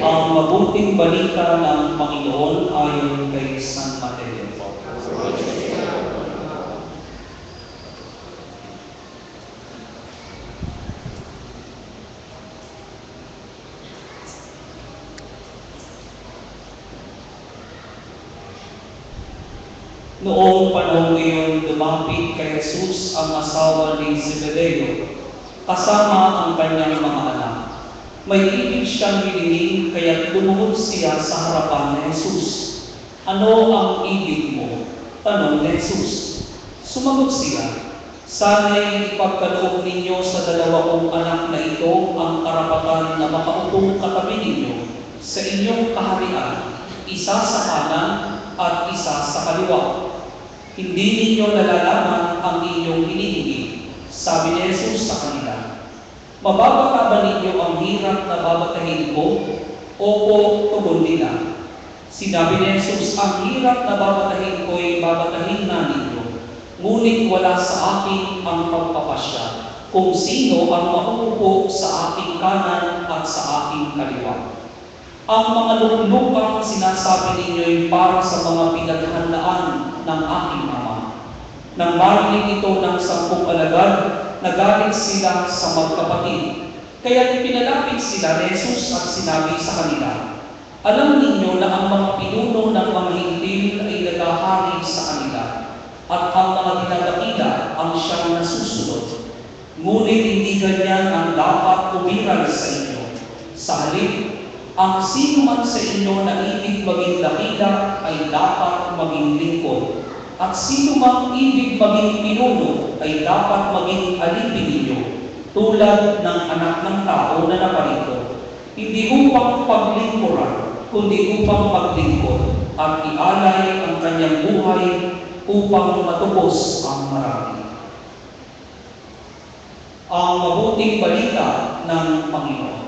Ang mabuting balita ng Panginoon ayon kay San Mateo. Noong panahon iyon, lumapit kay Jesus ang asawa ni Zebedeo, kasama ang kanyang mga anak. May ibig siyang hiniling, kaya lumuhod siya sa harapan ni Jesus. Ano ang ibig mo? Tanong ni Jesus. Sumagot siya, sana'y ipagkaloob ninyo sa dalawa kong anak na ito ang karapatan na makaupong katabi ninyo sa inyong kaharian, isa sa kanan at isa sa kaliwa. Hindi ninyo nalalaman ang inyong hinihingi. Sabi ni Jesus sa kanila, mababaka ba ninyo ang hirap na babatahin ko? Opo, tugon nila. Sinabi ni Jesus, ang hirap na babatahin ko'y babatahin na ninyo. Ngunit wala sa akin ang pagpapasya kung sino ang mauupo sa aking kanan at sa aking kaliwa. Ang mga luklukang sinasabi ninyo'y para sa mga pinaghandaan ng aking Ama. Nang marinig ito ng 10 alagad, nagalit sila sa magkapatid. Kaya pinalapit sila ni Jesus at sinabi sa kanila, alam ninyo na ang mga pinuno ng mga hintil ay nagahari sa kanila, at ang mga dinadakila ang siyang nasusunod. Ngunit hindi ganyan ang dapat umiral sa inyo. Sa halip, ang sino man sa inyo na ibig maging dakila ay dapat maging lingkod. At sino mang ibig maging pinuno ay dapat maging alipin ninyo, tulad ng anak ng tao na naparito. Hindi upang paglingkuran, kundi upang maglingkod at ialay ang kanyang buhay upang matubos ang marami. Ang mabuting balita ng Panginoon.